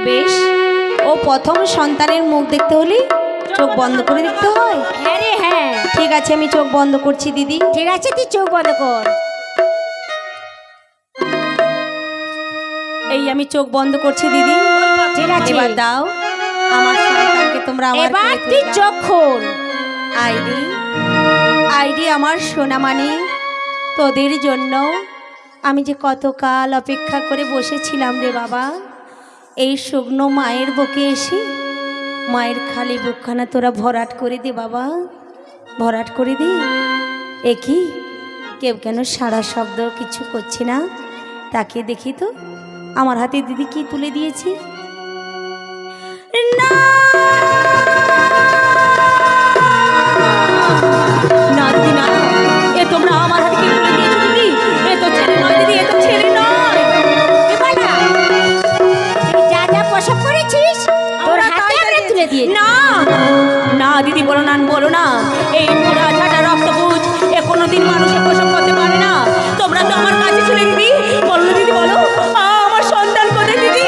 বেশ, ও প্রথম সন্তানের মুখ দেখতে হলে চোখ বন্ধ করে দেখতে হয়। হ্যাঁ রে হ্যাঁ, ঠিক আছে, আমি চোখ বন্ধ করছি দিদি। ঠিক আছে, তুই চোখ বন্ধ কর। এই আমি চোখ বন্ধ করছি দিদি। ঠিক আছে, এবার দাও আমার সন্তানকে তোমরা আমার এবার কোলে তুই তুলে দাও। চোখ খোল। আইডি আইডি আমার সোনামানি, তোদের জন্য আমি যে কতকাল অপেক্ষা করে বসেছিলাম রে বাবা। এই শুকনো মায়ের বুকে এসে মায়ের খালি বুকখানা তোরা ভরাট করে দে বাবা, ভরাট করে দে। এ কি, কেউ কেন সারা শব্দ কিছু করছে না? তাকে দেখি তো, আমার হাতে দিদি কি তুলে দিয়েছি। না না দিদি না, এ তোমরা আমার হাতে কি তুলে দিয়েছো দিদি? এ তো ছেলে নয় দিদি, এ তো ছেলে নয়। তুই যা যা প্রসব করেছিস তোর হাতে আমরা তুলে দিয়েছি। না না দিদি, বলো না, বলো না। এই পুরা ঝাঁটা রক্তপুজ এ কোনোদিন মানুষের প্রসব করতে পারে না। তোমরা তো আমার কাছে ছিলে দিদি, বলো দিদি, বলো আমার সন্তান কোথায় দিদি?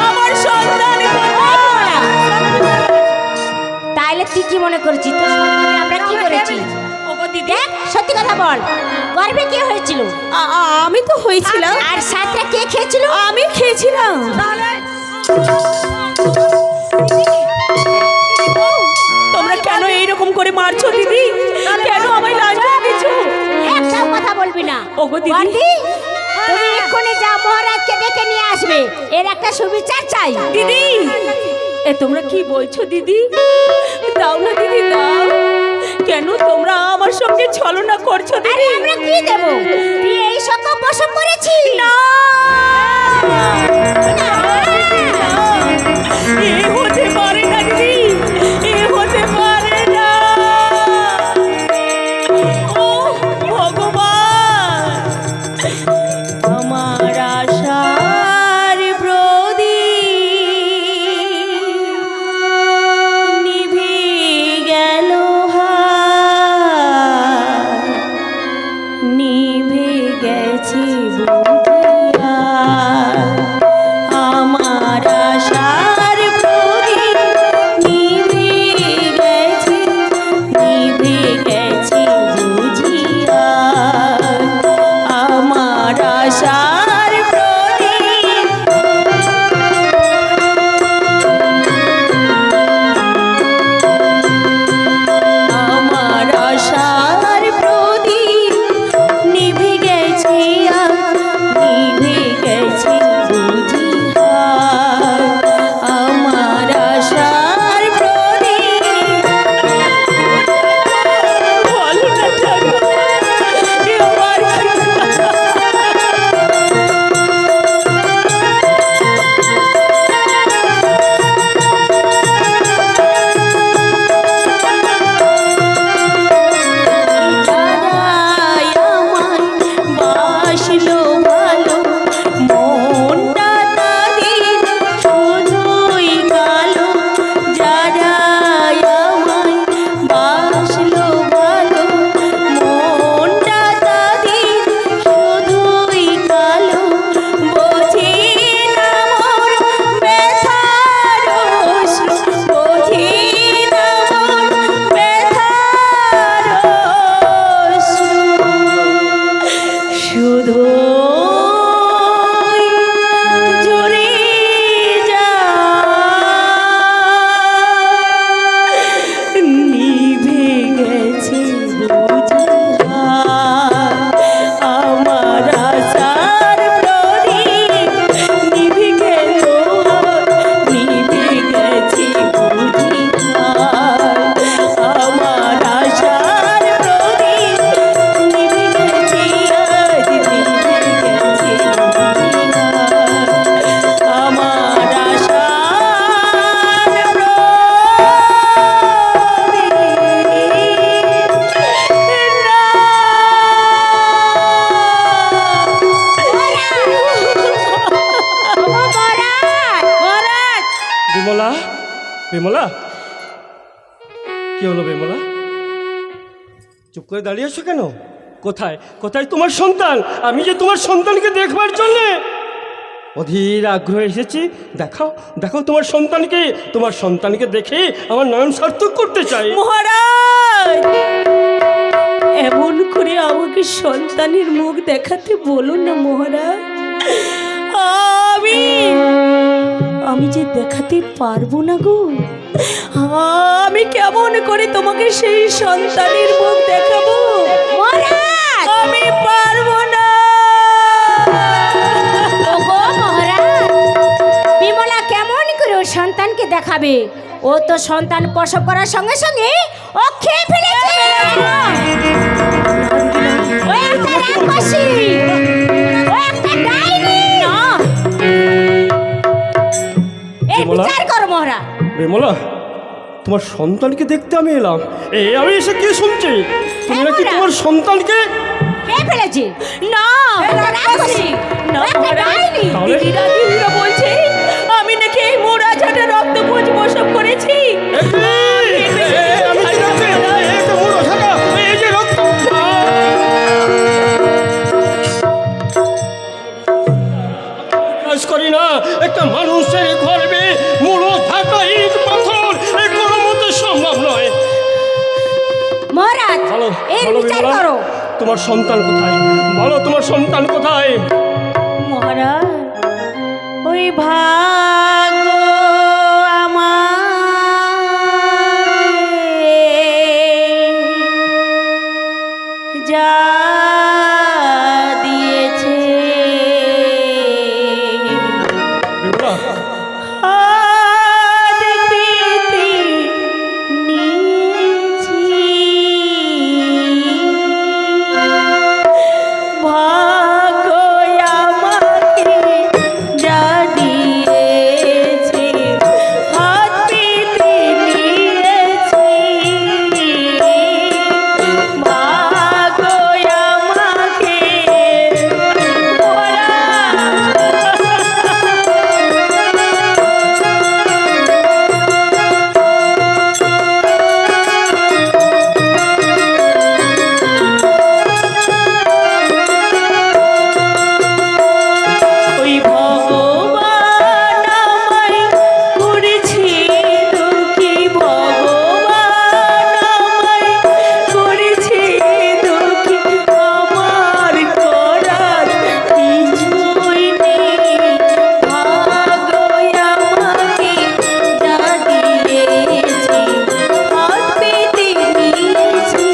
আমার সন্তান কোথায়? তাইলে তুই কি মনে করছিস তোর সন্তানে আমরা কি করেছি? ওগো দিদি, দেখ সত্যি কথা বল, গর্ভে কে হয়েছিল? আমি তো হয়েছিলাম। আর সাথে কে খেয়েছিল? আমি খেয়েছিলাম। তোমরা কেন এইরকম করে মারছো দিদি? কেন আমায় লাজ দিচ্ছো? একটাও কথা বলবি না। ওগো দিদি, বর্দি, তুমি এক্ষুনি যা মহারাজকে ডেকে নিয়ে আসবে, এর একটা সুবিচার চাই। দিদি, এ তোমরা কি বলছো দিদি? দাও না দিদি, দাও। কেন তোমরা আমার সঙ্গে ছলনা করছো আরে দিদি? আমরা কি দেব? তুই এই সকল প্রসব করেছিস? না, এ হতে পারে না দিদি, এ হতে পারে না। ও ভগবান, আমার আশার প্রদীপ নিভে গেল হায়, নিভে গেছে বুঝিয়া। আমার আশার প্রদীপ নিভে গেছে, নিভে গেছে বুঝিয়া। আমার আশার প্রদীপ আমার আশার প্রদীপ নিভে গেছে, নিভে গেছে বুঝিয়া। আমার আশার প্রদীপ বলো না ঠাকুর, এ আমার যারাই আমায় বাসলো ভালো, মনটা তাদের শুধুই কালো। যারাই আমায় বাসলো ভালো, মনটা তাদের শুধুই কালো। বোঝে না মোর ব্যথার রস, বোঝে না মোর ব্যথার রস। শুধু ঝরে যায়, নিভে গেছে বুঝিয়া। আমার আশার প্রদীপ নিভে গেল, নিভে গেছে বুঝিয়া। আমার আশার প্রদীপ নিভে গেছে, আজ নিভে গেছে বুঝিয়া। আমার আশার বিমলা, বিমলা, কি হলো বিমলা? চুপ করে দাঁড়িয়ে আছো কেন? কোথায় কোথায় তোমার সন্তান? আমি যে তোমার সন্তানকে দেখবার জন্যে অধীর আগ্রহে এসেছি। দেখাও দেখাও তোমার সন্তানকে দেখে আমার নয়ন সার্থক করতে চাই। মহারাজ, এমন করে আমাকে সন্তানের মুখ দেখাতে বলুন না মহারাজ। আমি যে দেখাতে পারবো না গো। আমি কেমন করে তোমাকে সেই সন্তানের মুখ দেখাবো মহারাজ, আমি পারবো না। ওগো মহারাজ, বিমলা কেমন করে ওর সন্তানকে দেখাবে? ও তো সন্তান প্রসব করার সঙ্গে সঙ্গে ও খেয়ে ফেলেছে। ও একটা রাক্ষসী, ও একটা ডাইনি। এই বিমলা? বিচার করো মহারাজ। বিমলা, তোমার সন্তানকে দেখতে আমি এলাম। আমি এসে কি শুনছি? তুমি নাকি হ্যাঁ, তোমার সন্তানকে খেয়ে ফেলেছে। না রাক্ষসী, না ও একটা মহারাজ, ডাইনি। তাহলে? দিদিরা বলছে আমি নাকি এই মোড়া ঝাঁটা রক্তপুঞ্জ প্রসব করেছি। আমি কি করছি? এই তো মুড়ো ঝাঁটা, এই যে রক্ত। বিশ্বাস করি না একটা মানুষের গর্ভে মুড়ো ঝাঁটা ইট পাথর এ কোনো মতে সম্ভব নয়। মহারাজ, বলো, এর বলো বিচার বিমলা, করো। তোমার সন্তান কোথায়? বলো তোমার সন্তান কোথায়? মহারাজ, ওই ভাগ্য আমার যা দিয়েছে বিমলা, আজ পেতে নিয়েছি ভাগ্য আমাকে যা দিয়েছে, হাত পেতে নিয়েছি ভাগ্য আমাকে। ওই ভগবান আমায় করেছে দুঃখী, ভগবান আমায় করেছে দুঃখী, আমার করার কিছুই নেই, ভাগ্য আমাকে যা দিয়েছে, হাত পেতে নিয়েছি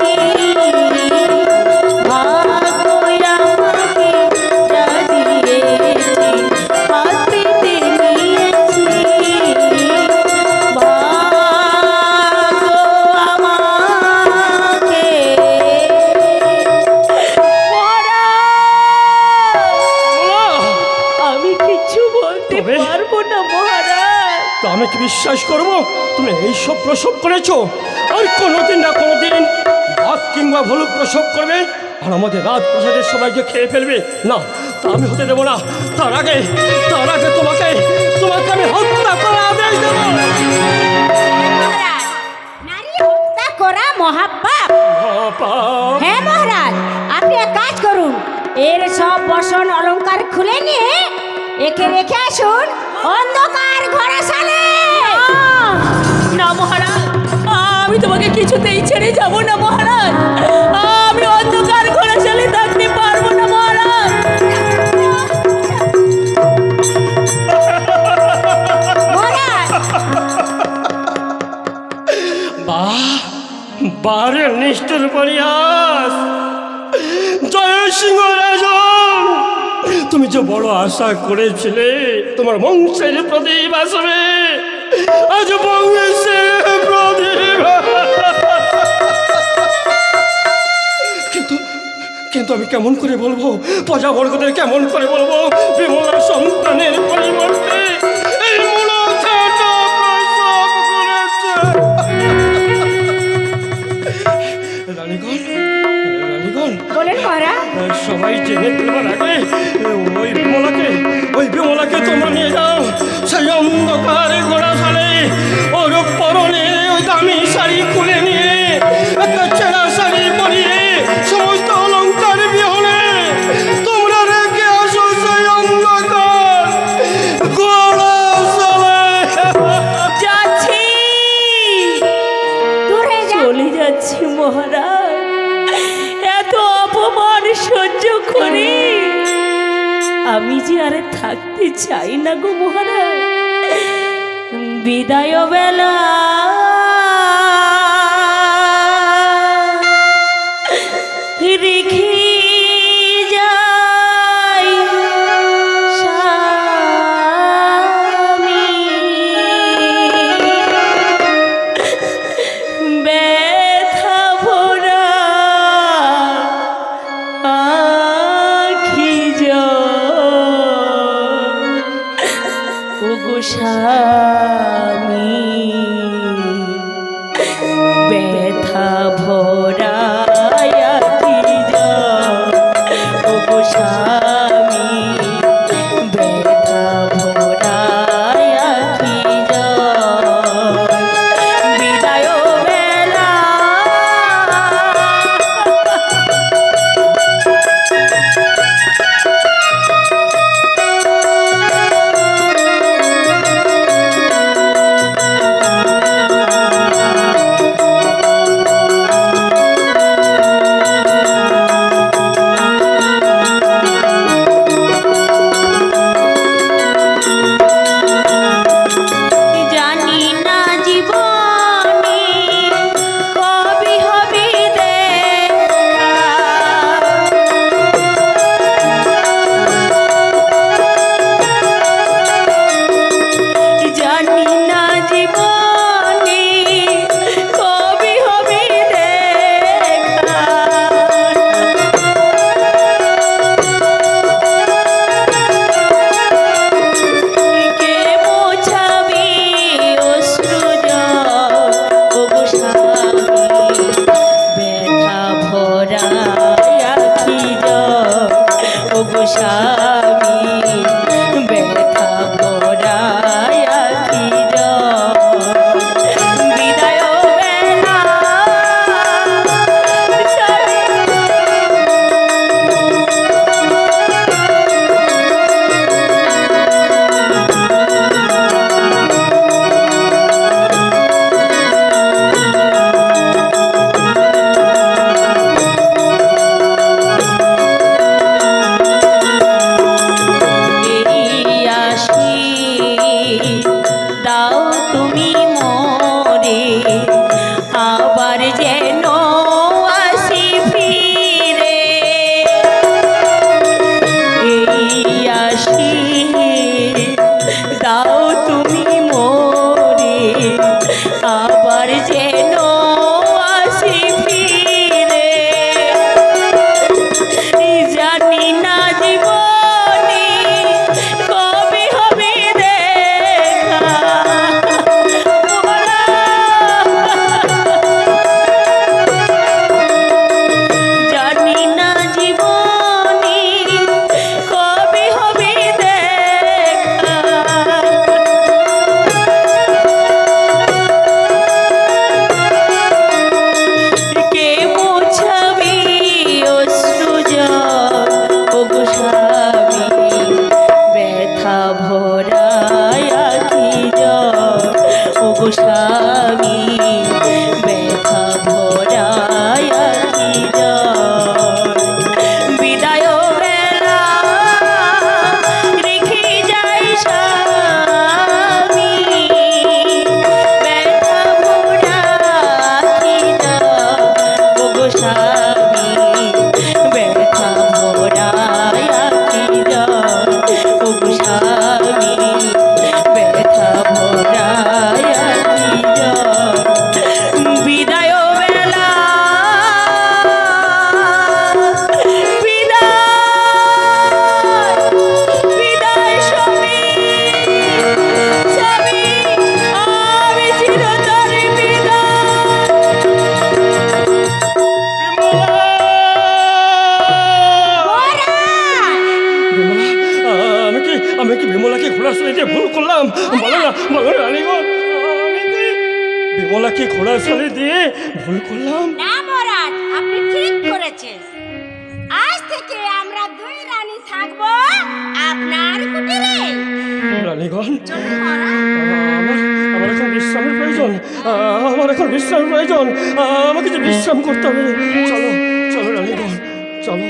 ভাগ্য আমাকে যা দিয়েছে, হাত পেতে নিয়েছি ভাগ্য আমাকে। আমি কিছু বলতে তবে? পারবো না মহারাজ। তো আমি কি বিশ্বাস করব তুমি এইসব প্রসব করেছো? আর কোনোদিন না কোনোদিন বাঘ কিংবা ভলুক প্রসব করবে আর আমাদের রাজপ্রাসাদের সবাইকে খেয়ে ফেলবে? না, তা আমি হতে দেবো না। তার আগে তোমাকে আমি হত্যা করার আদেশ দেবো। মহারাজ, নারী হত্যা করা মহাপাপ। বাপ, হ্যাঁ মহারাজ, আপনি এক কাজ করুন, এর সব বসন অলংকার খুলে নিয়ে একে রেখে আসুন অন্ধকার ঘরসালে। না মহারাজ, আমি তোমাকে কিছুতেই ছেড়ে যাব না মহারাজ। আমি অন্ধকার ঘোড়া চালে থাকতে পারবো না মহারাজ। মহারাজ, বারে নিষ্ঠুর পরিহাস। জয় সিংহ রাজন, তুমি যে বড় আশা করেছিলে তোমার বংশের প্রদীপ আসবে, আজ বংশের প্রদীপ। কিন্তু কিন্তু আমি কেমন করে বলবো, প্রজাবর্গদের কেমন করে বলবো বিমলা সন্তানের পরিবর্তে এই মুড়ো ঝাঁটা প্রসব করেছে? রানীগণ, বলেন মহারাজ। সবাই জেনে ফেলবার আগে ওই বিমলাকে তোমরা নিয়ে যাও সেই অন্ধকার ঘোড়াশালে। ওর পরনে ওই দামি শাড়ি খুলে নিয়ে একটা চেনা শাড়ি পরিয়ে সমস্ত অলঙ্কার বিহনে তোমরা রেখে আসো সেই অন্ধকার আমি যে আর থাকতে চাই না গো মহারাজ। বিদায় বেলা রেখে যাই স্বামী, ব্যথা ভরা আখি ও গো স্বামী, ব্যথা ভরা আখি ও গো স্বামী, ব্যথা ভরা আখি বিদায় বেলা জানি না জীবনে কবে হবে দেখা, জানি না জীবনে কবে হবে দেখা, কে মোছাবে অশ্রু জল ও গো স্বামী, ব্যথা ভরা আখি জল ও গো স্বামী, ব্যথা ভরা আখি জল বিদায় বেলা এই আসি দাও তুমি মোরে, আবার যেন আসি ফিরে, এই আসি দাও তুমি মোরে, আবার যেন আসি ফিরে, জানি না জীবনে কবে হবে দেখা, জানি না জীবনে কবে হবে দেখা, কে মোছাবে অশ্রু জল ও গো স্বামী, ব্যথা ভরা আখি জল ও গো স্বামী, ব্যথা ভরা আখি জল বিদায় বেলা রেখে যাই স্বামী, ব্যথা ভরা আখি জল ও গো স্বামী, ব্যথা ভরা আখি জল ও গো স্বামী, ব্যথা ভরা আখি জল বিদায় বেলা বিদায় বিদায় স্বামী, স্বামী আমি চিরতরে বিদায়। আমি কি বিমলাকে ঘোড়ার সাথে দিয়ে ভুল করলাম? বলো না, বলো না রানীগণ, আমি কি বিমলাকে ঘোড়ার সাথে দিয়ে ভুল করলাম? না মহারাজ, আপনি ঠিক করেছেন। আজ থেকে আমরা দুই রানী থাকবো আপনার কুটিরে। রানীগণ, চলুন মহারাজ। আমার এখন বিশ্রামের প্রয়োজন, আমার এখন বিশ্রামের প্রয়োজন, আমাকে যে বিশ্রাম করতে হবে। চলো চলো রানীগণ, চলো।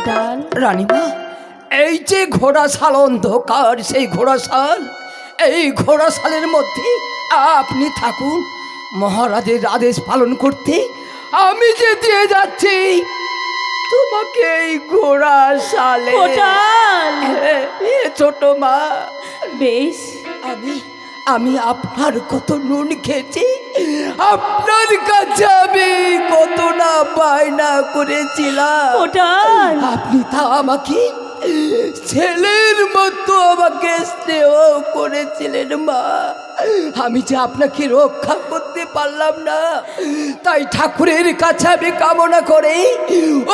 কোটাল। রানীমা, এই যে ঘোড়াশাল অন্ধকার, সেই ঘোড়াশাল, এই ঘোড়াশালের মধ্যে আপনি থাকুন। মহারাজের আদেশ পালন করতে আমি যে দিয়ে যাচ্ছি তোমাকে এই ঘোড়াশালে। কোটাল। ছোট মা, বেশ, আমি আপনার কত নুন খেয়েছি, আপনার কাছে আমি কত না বায়না করেছিলাম। কোটাল। আপনি তা আমাকে ছেলের মতো আমাকে স্নেহ করেছিলেন মা। আমি যে আপনাকে রক্ষা করতে পারলাম না, তাই ঠাকুরের কাছে আমি কামনা করি,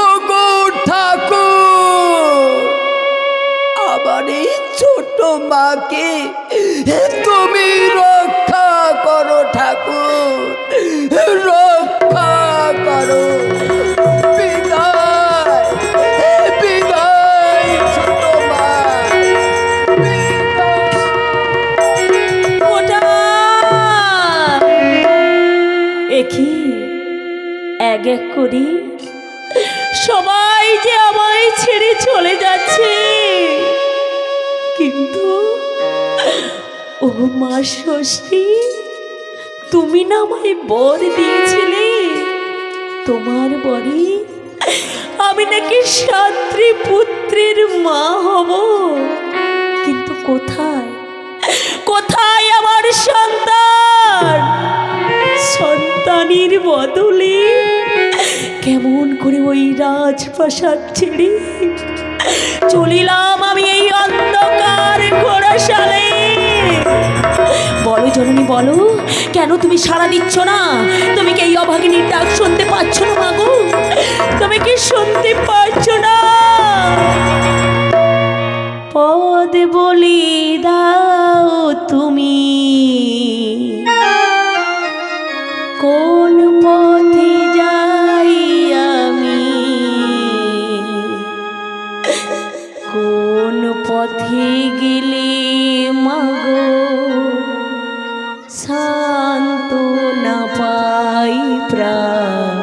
ও গো ঠাকুর, আমার এই ছোট মাকে তুমি রক্ষা করো ঠাকুর, রক্ষা করো। বিদায়, বিদায় ছোট মা, কোটাল। একি এক এক করি সবাই যে আমায় ছেড়ে চলে যাচ্ছে, কিন্তু ও মা ষষ্ঠী, তুমি না আমায় বর দিয়েছিলে, তোমার বরে আমি নাকি 7 পুত্রের মা হব। কিন্তু কোথায় কোথায় আমার সন্তান? সন্তানের বদলে কেমন করে ওই রাজপ্রাসাদ ছেড়ে চলিলাম আমি এই অন্ধকার ঘোড়াশালে। বলো জননী, বলো, কেন তুমি সাড়া দিচ্ছ না? তুমি কি এই অভাগিনীর ডাক শুনতে পাচ্ছ না মাগো? তুমি কি শুনতে পাচ্ছ না? পদ বলি দাও তুমি, কোন পথে যাই আমি, কোন পথে গেলে মাগো শান্ত না পাই প্রাণ।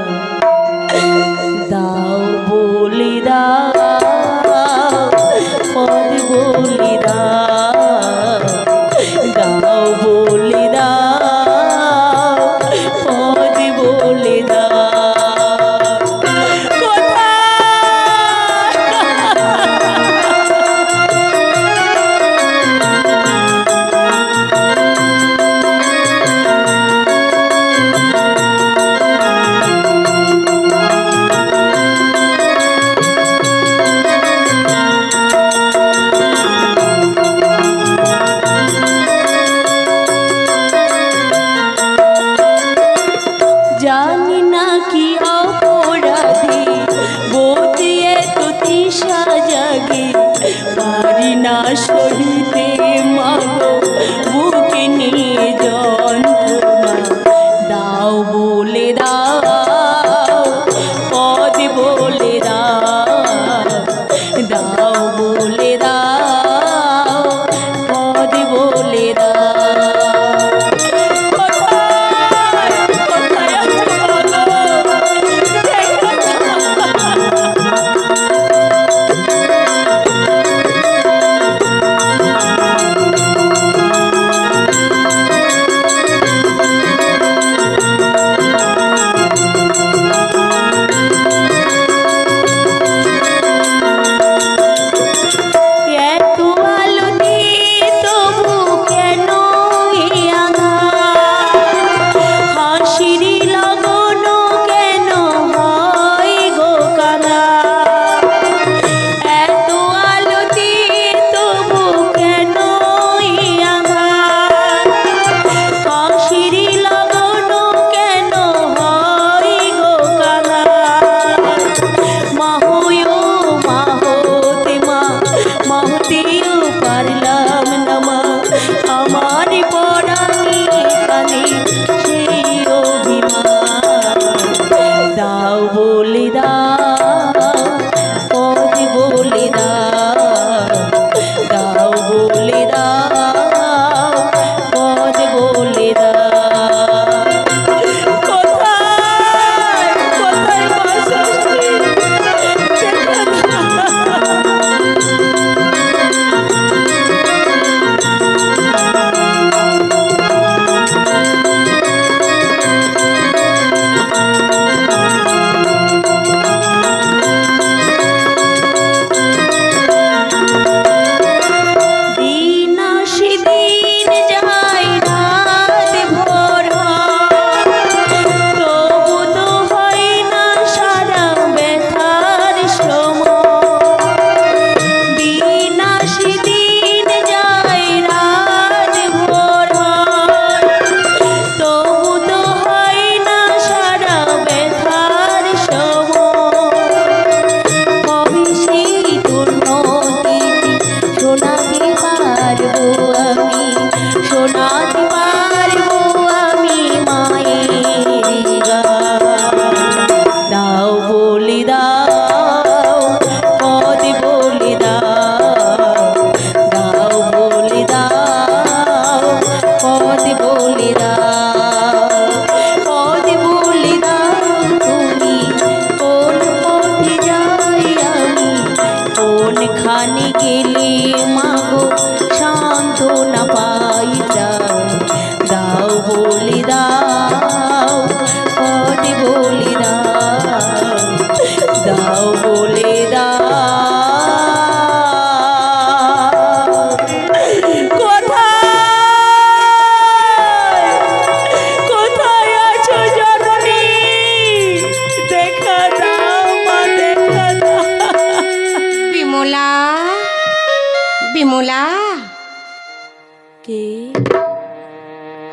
দাও বলি দাও, পদ বলি দাও, দাও বলি দাও, পদ বলি দাও। কোথায়?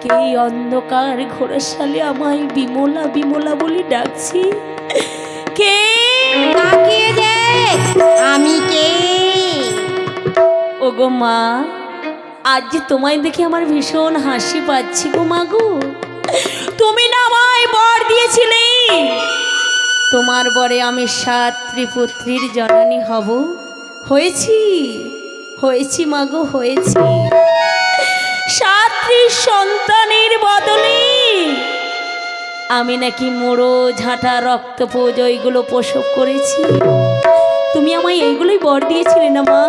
কে এই অন্ধকার ঘোড়াশালে আমায় বিমলা বিমলা বলে ডাকছি? কে? তাকিয়ে দেখ আমি কে। ওগো মা, আজ যে তোমায় দেখে আমার ভীষণ হাসি পাচ্ছি গো মা গো। তুমি না আমায় বর দিয়েছিলে, তোমার বরে আমি 7 ত্রিপুত্রীর জননী হব। হয়েছি হয়েছি মাগো, হয়েছি। 7 সন্তানের বদলে আমি নাকি মোড়ো ঝাঁটা রক্তপোজ ওইগুলো প্রসব করেছি। তুমি আমায় এইগুলোই বর দিয়েছিলে না মা?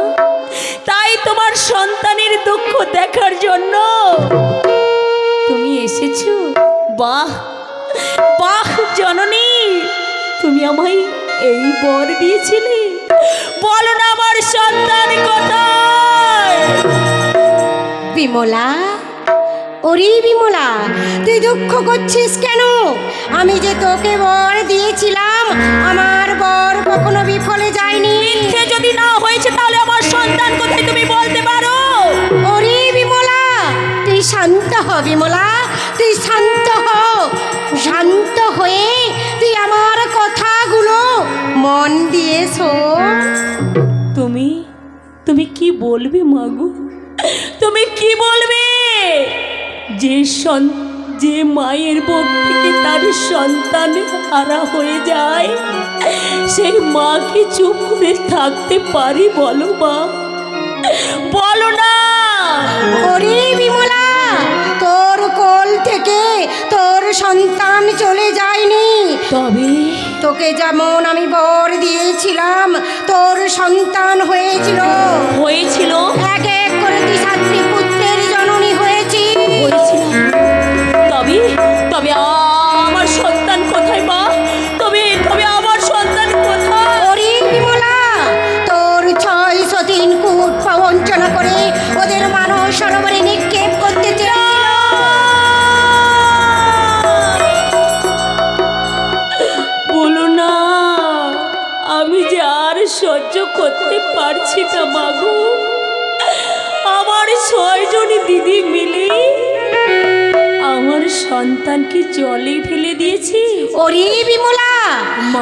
তাই তোমার সন্তানের দুঃখ দেখার জন্য তুমি এসেছো। বাহ বাহ জননী, তুমি আমায় এই বর দিয়েছিলে। বলো না আমার সন্তান কোথায়? বিমলা, ওরে বিমলা, তুই দুঃখ করছিস কেন? আমি যে তোকে বর দিয়েছিলাম, আমার বর কখনো বিফলে যায়নি। মিথ্যে যদি না হয়েছে তাহলে আমার সন্তান কোথায় তুমি বলতে পারো? ওরে বিমলা, তুই শান্ত হ বিমলা, তুই শান্ত হ। শান্ত হয়ে তুই আমার কথাগুলো মন দিয়ে শোন। তুমি তুমি কি বলবে মাগো? তুমি কি বলবে? যে মায়ের বুক থেকে তার সন্তান হারা হয়ে যায়, সেই মা কি চুপ করে থাকতে পারি? বলো মা, বলো না। ওরে বিমলা, তোর কোল থেকে তোর সন্তান চলে যায়নি। তবে তোকে যেমন আমি বর দিয়েছিলাম, তোর সন্তান হয়েছিল। হয়েছিল এক এক করে তুই 7 পুত্রের জননী হয়েছিস। তবে তবে আমার সন্তান কোথায় মা? তবে তবে আমার সন্তান কোথায়? ওরে বিমলা, তোর 603 কূট প্রবঞ্চনা করে ওদের মানব সরোবরে নিক্ষেপ করতে চেয়েছিল। বলো না, আমি যে আর সহ্য করতে পারছি না মাগো। আমার 6 জন দিদি মিলে আমার সন্তানকে জলে ফেলে দিয়েছি। ওরে বিমলা,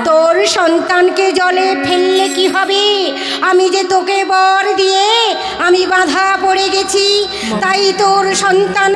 তোর সন্তানকে জলে ফেললে কি হবে? আমি যে তোকে বর দিয়ে আমি বাধা পড়ে গেছি, তাই তোর সন্তান